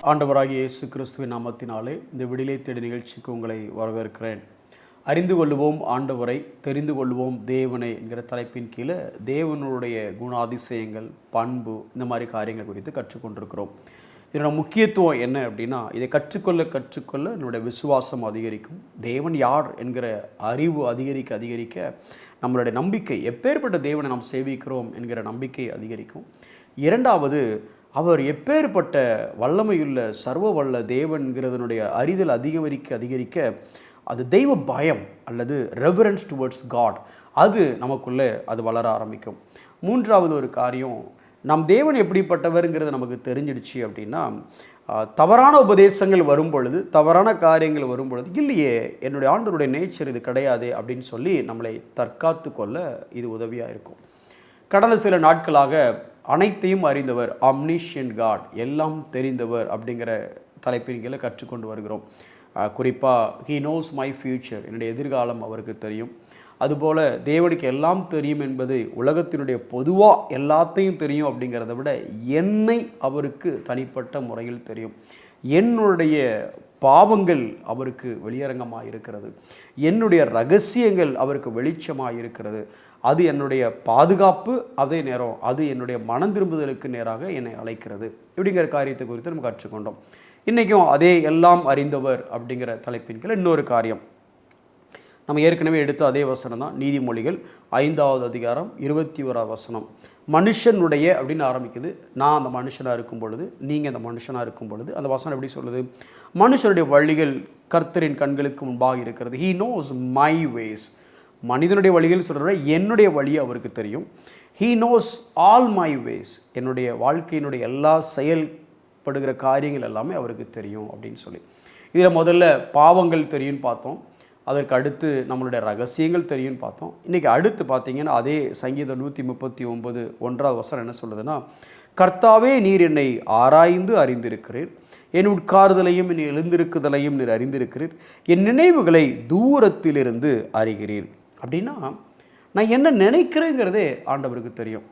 ஆண்டவராகிய இயேசு கிறிஸ்துவின் நாமத்தினாலே இந்த விடிலை தேடி நிகழ்ச்சிக்கு உங்களை வரவேற்கிறேன். அறிந்து கொள்வோம் ஆண்டவரை, தெரிந்து கொள்வோம் தேவனை என்கிற தலைப்பின் கீழே தேவனுடைய குணாதிசயங்கள், பண்பு, இந்த மாதிரி காரியங்கள் குறித்து கற்றுக்கொண்டிருக்கிறோம். இதனோட முக்கியத்துவம் என்ன அப்படின்னா, இதை கற்றுக்கொள்ள என்னுடைய விசுவாசம் அதிகரிக்கும். தேவன் யார் என்கிற அறிவு அதிகரிக்க நம்மளுடைய நம்பிக்கை, எப்பேற்பட்ட தேவனை நாம் சேவிக்கிறோம் என்கிற நம்பிக்கை அதிகரிக்கும். இரண்டாவது, அவர் எப்பேற்பட்ட வல்லமையுள்ள சர்வ வல்ல தேவன்கிறதனுடைய அறிதல் அதிகரிக்க அது தெய்வ பயம் அல்லது ரெவரன்ஸ் டுவர்ட்ஸ் காட், அது நமக்குள்ளே அது வளர ஆரம்பிக்கும். மூன்றாவது ஒரு காரியம், நம் தேவன் எப்படிப்பட்டவருங்கிறது நமக்கு தெரிஞ்சிடுச்சு அப்படின்னா, தவறான உபதேசங்கள் வரும் பொழுது, தவறான காரியங்கள் வரும் பொழுது, இல்லையே என்னுடைய ஆண்டவருடைய நேச்சர் இது கிடையாது அப்படின்னு சொல்லி நம்மளை தற்காத்து கொள்ள இது உதவியாக இருக்கும். கடந்த சில நாட்களாக அனைத்தையும் அறிந்தவர், ஆம்னிஷியன்ட் காட், எல்லாம் தெரிந்தவர் அப்படிங்கிற தலைப்பின் கீழே கற்றுக்கொண்டு வருகிறோம். குறிப்பாக ஹீ நோஸ் மை ஃப்யூச்சர், என்னுடைய எதிர்காலம் அவருக்கு தெரியும். அதுபோல் தேவனுக்கு எல்லாம் தெரியும் என்பது உலகத்தினுடைய பொதுவாக எல்லாத்தையும் தெரியும் அப்படிங்கிறத விட என்னை அவருக்கு தனிப்பட்ட முறையில் தெரியும். என்னுடைய பாவங்கள் அவருக்கு வெளியரங்கமாக இருக்கிறது, என்னுடைய ரகசியங்கள் அவருக்கு வெளிச்சமாக இருக்கிறது. அது என்னுடைய பாதுகாப்பு, அதே நேரம் அது என்னுடைய மனம் திரும்புதலுக்கு நேராக என்னை அழைக்கிறது. இப்படிங்கிற காரியத்தை குறித்து நம்ம கற்றுக்கொண்டோம். இன்றைக்கும் அதே எல்லாம் அறிந்தவர் அப்படிங்கிற தலைப்பின் கீழ் இன்னொரு காரியம், நம்ம ஏற்கனவே எடுத்த அதே வசனம் தான். நீதிமொழிகள் 5வது அதிகாரம் 21வது வசனம். மனுஷனுடைய அப்படின்னு ஆரம்பிக்குது. நான் அந்த மனுஷனாக இருக்கும் பொழுது, நீங்கள் அந்த மனுஷனாக இருக்கும் பொழுது, அந்த வசனம் எப்படி சொல்லுது? மனுஷனுடைய வழிகள் கர்த்தரின் கண்களுக்கு முன்பாக இருக்கிறது. He knows my ways. மனிதனுடைய வழிகள் சொல்கிற என்னுடைய வழி அவருக்கு தெரியும். He knows all my ways. என்னுடைய வாழ்க்கையினுடைய எல்லா செயல்படுகிற காரியங்கள் எல்லாமே அவருக்கு தெரியும் அப்படின்னு சொல்லி, இதில் முதல்ல பாவங்கள் தெரியும்னு பார்த்தோம். அதற்கு அடுத்து நம்மளுடைய ரகசியங்கள் தெரியும்னு பார்த்தோம். இன்றைக்கி அடுத்து பார்த்திங்கன்னா, அதே சங்கீதம் 139 1வது வசனம் என்ன சொல்லுதுன்னா, கர்த்தாவே நீர் என்னை ஆராய்ந்து அறிந்திருக்கிறீர், என் உட்கார்தலையும் என் எழுந்திருக்குதலையும் நீர் அறிந்திருக்கிறீர், என் நினைவுகளை தூரத்திலிருந்து அறிகிறீர். அப்படின்னா நான் என்ன நினைக்கிறேங்கிறதே ஆண்டவருக்கு தெரியும்.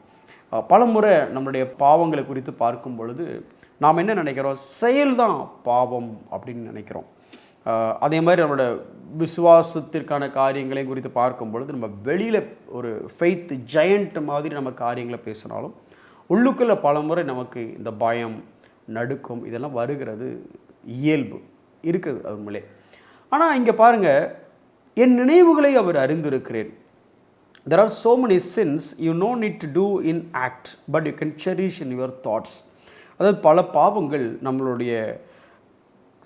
பல முறை நம்மளுடைய பாவங்களை குறித்து பார்க்கும் பொழுது நாம் என்ன நினைக்கிறோம்? செயல்தான் பாவம் அப்படின்னு நினைக்கிறோம். அதே மாதிரி நம்மளோட விசுவாசத்திற்கான காரியங்களை குறித்து பார்க்கும் பொழுது நம்ம வெளியில் ஒரு ஃபெய்த் ஜெயண்ட் மாதிரி நம்ம காரியங்களை பேசினாலும் உள்ளுக்குள்ளே பல முறை நமக்கு இந்த பயம், நடுக்கம் இதெல்லாம் வருகிறது இயல்பு இருக்குது அது மேலே. ஆனால் இங்கே பாருங்கள், என் நினைவுகளை அவர் அறிந்திருக்கிறேன். There are so many sins you no need to do in act, but you can cherish in your thoughts. அதாவது பல பாவங்கள் நம்மளுடைய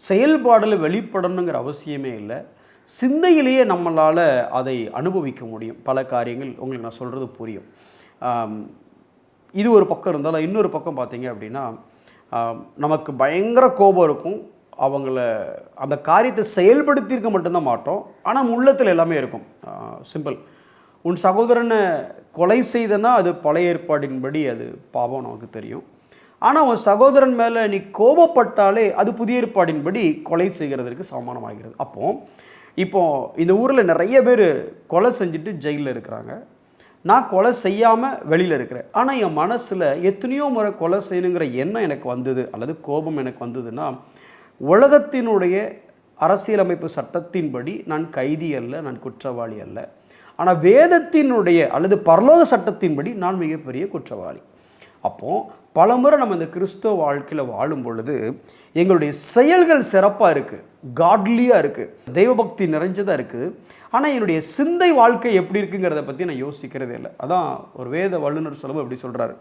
செயல்பாடில் வெளிப்படணுங்கிற அவசியமே இல்லை, சிந்தையிலேயே நம்மளால் அதை அனுபவிக்க முடியும். பல காரியங்கள் உங்களுக்கு நான் சொல்கிறது புரியும். இது ஒரு பக்கம் இருந்தாலும் இன்னொரு பக்கம் பார்த்தீங்க அப்படின்னா, நமக்கு பயங்கர கோபம் இருக்கும். அவங்கள அந்த காரியத்தை செயல்படுத்தியிருக்க மட்டும்தான் மாட்டோம், ஆனால் உள்ளத்தில் எல்லாமே இருக்கும். சிம்பிள், உன் சகோதரனை கொலை செய்தனா அது பழைய ஏற்பாடின்படி அது பாவம் நமக்கு தெரியும். ஆனால் உன் சகோதரன் மேலே நீ கோபப்பட்டாலே அது புதிய ஏற்பாடின்படி கொலை செய்கிறதுக்கு சமானமாகிறது. இப்போது இந்த ஊரில் நிறைய பேர் கொலை செஞ்சுட்டு ஜெயிலில் இருக்கிறாங்க. நான் கொலை செய்யாமல் வெளியில் இருக்கிறேன், ஆனால் என் மனசில் எத்தனையோ முறை கொலை செய்யணுங்கிற எண்ணம் எனக்கு வந்தது அல்லது கோபம் எனக்கு வந்ததுன்னா, உலகத்தினுடைய அரசியலமைப்பு சட்டத்தின்படி நான் கைதி அல்ல, நான் குற்றவாளி அல்ல. ஆனால் வேதத்தினுடைய அல்லது பரலோக சட்டத்தின்படி நான் மிகப்பெரிய குற்றவாளி. அப்போது பலமுறை நம்ம இந்த கிறிஸ்தவ வாழ்க்கையில் வாழும் பொழுது எங்களுடைய செயல்கள் சிறப்பாக இருக்குது, காட்லியாக இருக்குது, தெய்வபக்தி நிறைஞ்சதாக இருக்குது. ஆனால் என்னுடைய சிந்தை வாழ்க்கை எப்படி இருக்குங்கிறத பற்றி நான் யோசிக்கிறதே இல்லை. அதான் ஒரு வேத வல்லுநர் சொல்லும்போது எப்படி சொல்கிறாரு,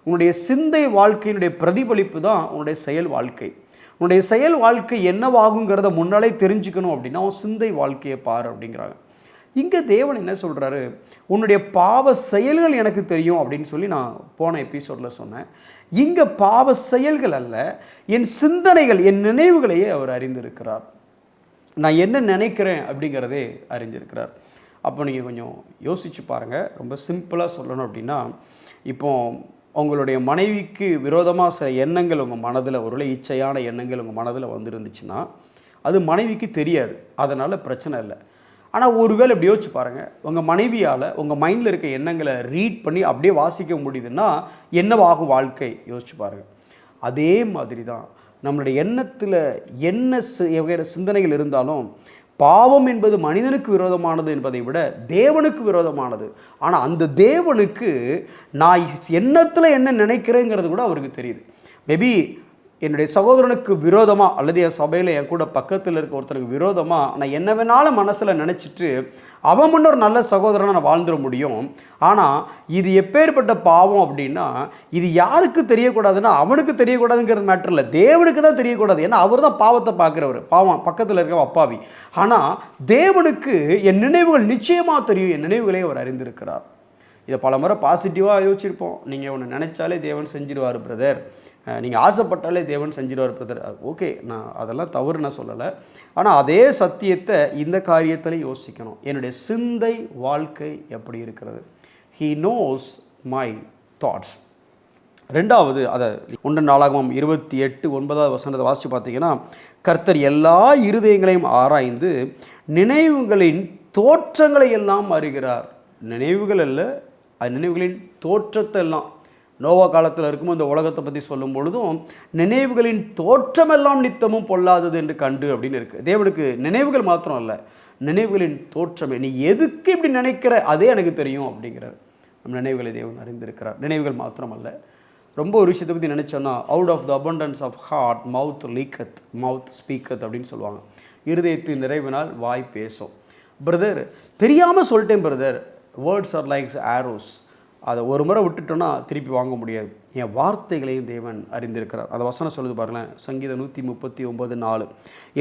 உன்னுடைய சிந்தை வாழ்க்கையினுடைய பிரதிபலிப்பு தான் உன்னுடைய செயல் வாழ்க்கை. உன்னுடைய செயல் வாழ்க்கை என்னவாகுங்கிறத முன்னாலே தெரிஞ்சுக்கணும் அப்படின்னா உன் சிந்தை வாழ்க்கையை பாரு அப்படிங்கிறாங்க. இங்கே தேவன் என்ன சொல்கிறாரு, உன்னுடைய பாவ செயல்கள் எனக்கு தெரியும் அப்படின்னு சொல்லி நான் போன எபிசோடில் சொன்னேன். இங்கே பாவ செயல்கள் அல்ல, என் சிந்தனைகள், என் நினைவுகளையே அவர் அறிந்திருக்கிறார். நான் என்ன நினைக்கிறேன் அப்படிங்கிறதே அறிஞ்சிருக்கிறார். அப்போ நீங்கள் கொஞ்சம் யோசித்து பாருங்கள். ரொம்ப சிம்பிளாக சொல்லணும் அப்படின்னா, இப்போ உங்களுடைய மனைவிக்கு விரோதமாக சில எண்ணங்கள் உங்கள் மனதில், ஒரு இச்சையான எண்ணங்கள் உங்கள் மனதில் வந்துருந்துச்சுன்னா அது மனைவிக்கு தெரியாது, அதனால் பிரச்சனை இல்லை. ஆனால் ஒருவேளை இப்படி யோசிச்சு பாருங்கள், உங்கள் மனைவியால் உங்கள் மைண்டில் இருக்க எண்ணங்களை ரீட் பண்ணி அப்படியே வாசிக்க முடியுதுன்னா என்னவாகும் வாழ்க்கை யோசிச்சு பாருங்கள். அதே மாதிரி தான் நம்மளுடைய எண்ணத்தில் என்ன வகையான சிந்தனைகள் இருந்தாலும் பாவம் என்பது மனிதனுக்கு விரோதமானது என்பதை விட தேவனுக்கு விரோதமானது. ஆனால் அந்த தேவனுக்கு நான் எண்ணத்தில் என்ன நினைக்கிறேங்கிறது கூட அவருக்கு தெரியுது. மேபி என்னுடைய சகோதரனுக்கு விரோதமாக அல்லது என் சபையில் என் கூட பக்கத்தில் இருக்க ஒருத்தருக்கு விரோதமாக நான் என்ன வேணாலும் மனசில் நினச்சிட்டு அவன் முன்னொரு நல்ல சகோதரனை நான் வாழ்ந்துட முடியும். ஆனால் இது எப்பேற்பட்ட பாவம் அப்படின்னா, இது யாருக்கு தெரியக்கூடாதுன்னா அவனுக்கு தெரியக்கூடாதுங்கிறது மேட்டர் இல்லை, தேவனுக்கு தான் தெரியக்கூடாது. ஏன்னா அவர் தான் பாவத்தை பார்க்குறவர், பாவம் பக்கத்தில் இருக்க அப்பாவி. ஆனால் தேவனுக்கு என் நினைவுகள் நிச்சயமாக தெரியும், என் நினைவுகளை அவர் அறிந்திருக்கிறார். இதை பல முறை பாசிட்டிவாக யோசிச்சிருப்போம். நீங்கள் ஒன்று நினச்சாலே தேவன் செஞ்சிடுவார் பிரதர், நீங்கள் ஆசைப்பட்டாலே தேவன் செஞ்சிடுவார் பிரதர். ஓகே, நான் அதெல்லாம் தவறு நான் சொல்லலை. ஆனால் அதே சத்தியத்தை இந்த காரியத்தில் யோசிக்கணும். என்னுடைய சிந்தை வாழ்க்கை எப்படி இருக்கிறது? He knows my thoughts. ரெண்டாவது, அதை 1 நாளாகமம் 28:9 வசனத்தை வாசித்து பார்த்தீங்கன்னா, கர்த்தர் எல்லா இருதயங்களையும் ஆராய்ந்து நினைவுகளின் தோற்றங்களை எல்லாம் அறிகிறார். நினைவுகள் அல்ல, அது நினைவுகளின் தோற்றத்தை எல்லாம். நோவா காலத்தில் இருக்கும் இந்த உலகத்தை பற்றி சொல்லும் பொழுதும் நினைவுகளின் தோற்றமெல்லாம் நித்தமும் பொல்லாதது என்று கண்டு அப்படின்னு இருக்குது. தேவனுக்கு நினைவுகள் மாத்திரம் அல்ல, நினைவுகளின் தோற்றமே. நீ எதுக்கு இப்படி நினைக்கிற அதே எனக்கு தெரியும் அப்படிங்கிறார். நம் நினைவுகளை தேவன் அறிந்திருக்கிறார். நினைவுகள் மாத்திரம் அல்ல, ரொம்ப ஒரு விஷயத்தை பற்றி நினச்சோன்னா, out of the abundance of heart mouth leaketh, mouth speaketh அப்படின்னு சொல்லுவாங்க. இருதயத்தின் நிறைவினால் வாய் பேசும். பிரதர் தெரியாமல் சொல்லிட்டேன் brother, words are like arrows. அதை ஒரு முறை விட்டுட்டோன்னா திருப்பி வாங்க முடியாது. என் வார்த்தைகளையும் தேவன் அறிந்திருக்கிறார். அந்த வசனம் சொல்லுது பாருங்களேன், சங்கீதம் 139:4.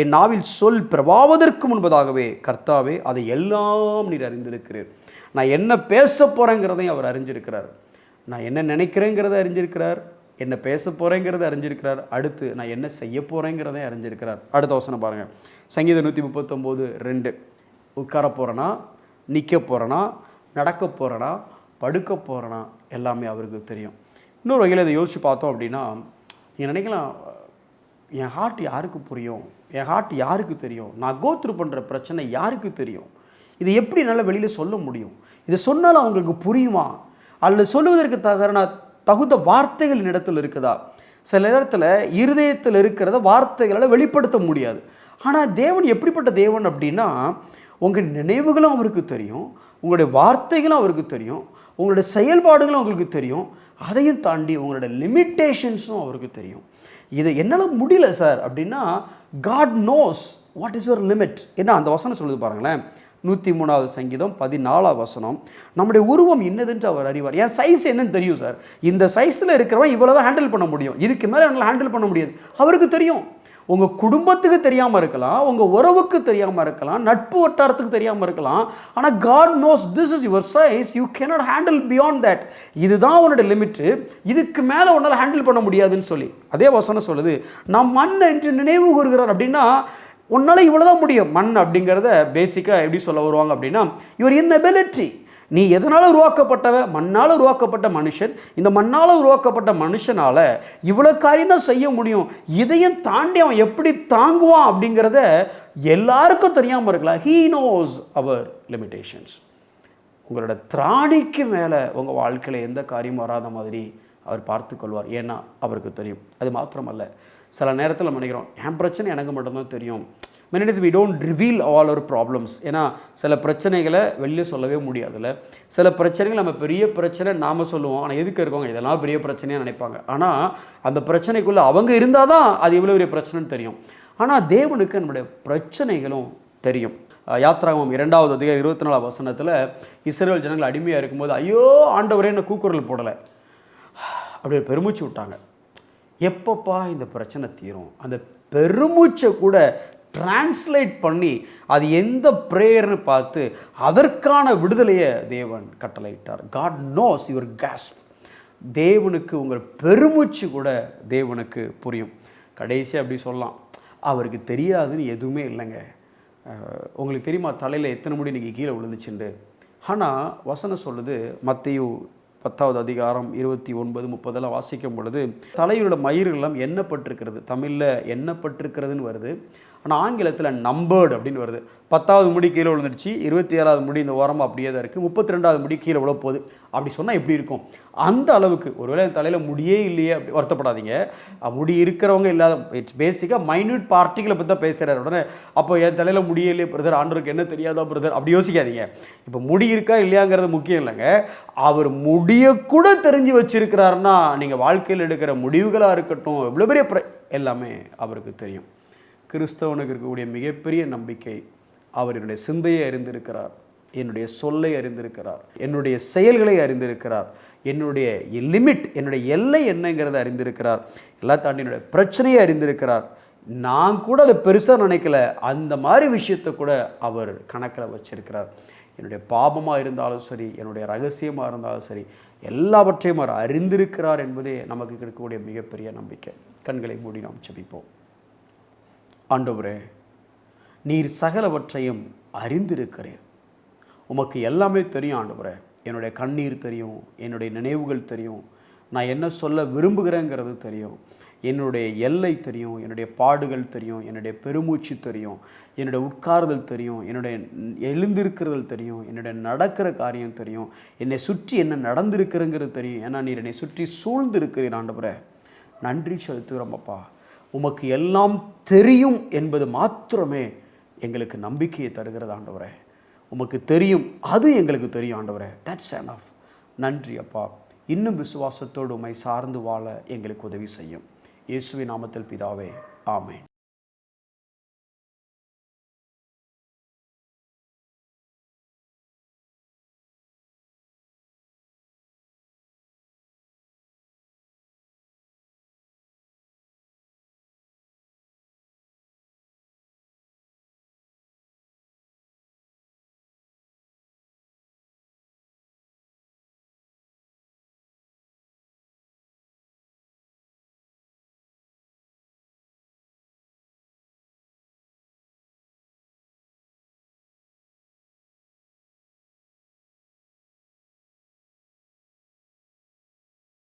என் நாவில் சொல் பிரபாவதற்கு முன்பதாகவே கர்த்தாவே அதை எல்லாம் நீர் அறிந்திருக்கிறீர். நான் என்ன பேச போகிறேங்கிறதையும் அவர் அறிஞ்சிருக்கிறார். நான் என்ன நினைக்கிறேங்கிறத அறிஞ்சிருக்கிறார், என்ன பேச போகிறேங்கிறத அறிஞ்சிருக்கிறார். அடுத்து நான் என்ன செய்ய போகிறேங்கிறதையும் அறிஞ்சிருக்கிறார். அடுத்த வசனம் பாருங்கள், சங்கீதம் 139:2. உட்கார போகிறேனா, நிற்க போகிறேனா, நடக்க போகிறேனா, படுக்க போகிறேனா, எல்லாமே அவருக்கு தெரியும். இன்னொரு வகையில் இதை யோசித்து பார்த்தோம் அப்படின்னா, நீங்கள் நினைக்கலாம், என் ஹார்ட் யாருக்கு புரியும், என் ஹார்ட் யாருக்கு தெரியும், நான் கோத்ரூ பண்ணுற பிரச்சனை யாருக்கு தெரியும், இது எப்படி என்னால் வெளியில் சொல்ல முடியும், இதை சொன்னாலும் அவங்களுக்கு புரியுமா, அல்லது சொல்லுவதற்கு தகுந்த வார்த்தைகள் இடத்துல இருக்குதா? சில நேரத்தில் இருதயத்தில் இருக்கிறத வார்த்தைகளால் வெளிப்படுத்த முடியாது. ஆனால் தேவன் எப்படிப்பட்ட தேவன் அப்படின்னா, உங்கள் நினைவுகளும் அவருக்கு தெரியும், உங்களுடைய வார்த்தைகளும் அவருக்கு தெரியும், உங்களுடைய செயல்பாடுகளும் அவங்களுக்கு தெரியும், அதையும் தாண்டி உங்களோட லிமிட்டேஷன்ஸும் அவருக்கு தெரியும். இது என்னால் முடியல சார் அப்படின்னா, God knows what is your limit. ஏன்னா அந்த வசனம் சொல்லுது பாருங்களேன், 103 சங்கீதம் 14 வசனம். நம்முடைய உருவம் என்னதுன்னு அவர் அறிவார். என் சைஸ் என்னன்னு தெரியும் சார், இந்த சைஸில் இருக்கிறவன் இவ்வளோ தான் ஹேண்டில் பண்ண முடியும், இதுக்கு மேலே என்னால் ஹேண்டில் பண்ண முடியாது, அவருக்கு தெரியும். உங்கள் குடும்பத்துக்கு தெரியாமல் இருக்கலாம், உங்கள் உறவுக்கு தெரியாமல் இருக்கலாம், நட்பு வட்டாரத்துக்கு தெரியாமல் இருக்கலாம். ஆனால் God knows this is your size, you cannot handle beyond that. இதுதான் உன்னோட லிமிட்டு, இதுக்கு மேலே உன்னால் ஹேண்டில் பண்ண முடியாதுன்னு சொல்லி அதே வசனம் சொல்லுது. நான் மண் என்று நினைவு கூறுகிறார் அப்படின்னா, உன்னால் இவ்வளோ தான் முடியும். மண் அப்படிங்கிறத பேசிக்காக எப்படி சொல்ல வருவாங்க அப்படின்னா, யுவர் இன்னபிலிட்டி. நீ எதனால் உருவாக்கப்பட்டவ? மண்ணால் உருவாக்கப்பட்ட மனுஷன். இந்த மண்ணால் உருவாக்கப்பட்ட மனுஷனால் இவ்வளோ காரியம் தான் செய்ய முடியும், இதையும் தாண்டி அவன் எப்படி தாங்குவான் அப்படிங்கிறத எல்லாருக்கும் தெரியாமல் இருக்கலாம். He knows our limitations. உங்களோட திராணிக்கு மேலே உங்கள் வாழ்க்கையில் எந்த காரியமும் வராத மாதிரி அவர் பார்த்து கொள்வார். ஏன்னா அவருக்கு தெரியும். அது மாத்திரமல்ல, சில நேரத்தில் நம்ம நினைக்கிறோம் என் பிரச்சனை எனக்கு மட்டும்தான் தெரியும். many times we don't reveal all our problems. ஏன்னா சில பிரச்சனைகளை வெளியே சொல்லவே முடியாதுல்ல. சில பிரச்சனைகள் நம்ம பெரிய பிரச்சனை நாம் சொல்லுவோம், ஆனால் எதுக்கு இருக்கவங்க இதெல்லாம் பெரிய பிரச்சனையாக நினைப்பாங்க. ஆனால் அந்த பிரச்சனைக்குள்ளே அவங்க இருந்தால் தான் அது எவ்வளோ பெரிய பிரச்சனைன்னு தெரியும். ஆனால் தேவனுக்கு நம்முடைய பிரச்சனைகளும் தெரியும். யாத்ராகமம் 2வது அதிகாரம் 24 வசனத்தில் இஸ்ரவேல் ஜனங்கள் அடிமையாக இருக்கும்போது, ஐயோ ஆண்டவரே என்ன கூக்குரல் போடலை, அப்படியே பெருமூச்சு விட்டாங்க. எப்பப்பா இந்த பிரச்சனை தீரும்? அந்த பெருமூச்சை கூட டிரான்ஸ்லேட் பண்ணி அது எந்த ப்ரேயர்னு பார்த்து அதற்கான விடுதலையை தேவன் கட்டளையிட்டார். God knows your gasp. தேவனுக்கு உங்கள் பெருமூச்சு கூட தேவனுக்கு புரியும். கடைசி அப்படி சொல்லலாம், அவருக்கு தெரியாதுன்னு எதுவுமே இல்லைங்க. உங்களுக்கு தெரியுமா தலையில் எத்தனை முடி இன்றைக்கி கீழே விழுந்துச்சுண்டு? ஆனால் வசனம் சொல்லுது, மத்தேயு 10வது அதிகாரம் 29, 30 வாசிக்கும் பொழுது, தலையோட மயிர்களெல்லாம் எண்ணப்பட்டிருக்கிறது. தமிழில் எண்ணப்பட்டிருக்கிறதுன்னு வருது, ஆனால் ஆங்கிலத்தில் நம்பர்டு அப்படின்னு வருது. 10வது முடி கீழே விழுந்துருச்சு, 27வது முடி இந்த ஓரமாக அப்படியே தான் இருக்குது, 32வது முடி கீழே விழ போகுது. அப்படி சொன்னால் எப்படி இருக்கும்? அந்த அளவுக்கு. ஒருவேளை என் தலையில் முடியே இல்லையே அப்படி வருத்தப்படாதீங்க. முடி இருக்கிறவங்க இல்லாத, இட்ஸ் பேசிக்காக மைன்யூட் பார்ட்டிகளை பற்றி தான் பேசுகிறார். உடனே அப்போ என் தலையில் முடியே இல்லையே பிரதர், ஆண்டவருக்கு என்ன தெரியாதா பிரதர், அப்படி யோசிக்காதீங்க. இப்போ முடி இருக்கா இல்லையாங்கிறது முக்கியம் இல்லைங்க. அவர் முடியை கூட தெரிஞ்சு வச்சிருக்கிறாருன்னா நீங்கள் வாழ்க்கையில் எடுக்கிற முடிவுகளாக இருக்கட்டும், இவ்வளோ பெரிய எல்லாமே அவருக்கு தெரியும். கிறிஸ்தவனுக்கு இருக்கக்கூடிய மிகப்பெரிய நம்பிக்கை, அவர் என்னுடைய சிந்தையை அறிந்திருக்கிறார், என்னுடைய சொல்லை அறிந்திருக்கிறார், என்னுடைய செயல்களை அறிந்திருக்கிறார், என்னுடைய லிமிட், என்னுடைய எல்லை என்னங்கிறத அறிந்திருக்கிறார், எல்லாம் தாண்டி என்னுடைய பிரச்சனையை அறிந்திருக்கிறார். நான் கூட அதை பெருசாக நினைக்கல, அந்த மாதிரி விஷயத்தை கூட அவர் கணக்கில் வச்சிருக்கிறார். என்னுடைய பாபமாக இருந்தாலும் சரி, என்னுடைய ரகசியமாக இருந்தாலும் சரி, எல்லாவற்றையும் அவர் அறிந்திருக்கிறார் என்பதே நமக்கு இருக்கக்கூடிய மிகப்பெரிய நம்பிக்கை. கண்களை மூடி நாம் ஜெபிப்போம். ஆண்டவரே, நீர் சகலவற்றையும் அறிந்திருக்கிறீர். உமக்கு எல்லாமே தெரியும் ஆண்டவரே. என்னுடைய கண்ணீர் தெரியும், என்னுடைய நினைவுகள் தெரியும், நான் என்ன சொல்ல விரும்புகிறேங்கிறது தெரியும், என்னுடைய எல்லை தெரியும், என்னுடைய பாடுகள் தெரியும், என்னுடைய பெருமூச்சு தெரியும், என்னுடைய உட்கார்தல் தெரியும், என்னுடைய எழுந்திருக்கிறதல் தெரியும், என்னுடைய நடக்கிற காரியம் தெரியும், என்னை சுற்றி என்ன நடந்திருக்கிறேங்கிறது தெரியும். ஏன்னா நீர் என்னை சுற்றி சூழ்ந்திருக்கிறீர் ஆண்டவரே. நன்றி செலுத்துகிறோம் அப்பா. உமக்கு எல்லாம் தெரியும் என்பது மாத்திரமே எங்களுக்கு நம்பிக்கையை தருகிறது ஆண்டவரே. உமக்கு தெரியும், அது எங்களுக்கு தெரியும் ஆண்டவரே. That's enough. நன்றி அப்பா. இன்னும் விசுவாசத்தோடு உம்மை சார்ந்து வாழ எங்களுக்கு உதவி செய்யும். இயேசுவின் நாமத்தில் பிதாவே, ஆமென்.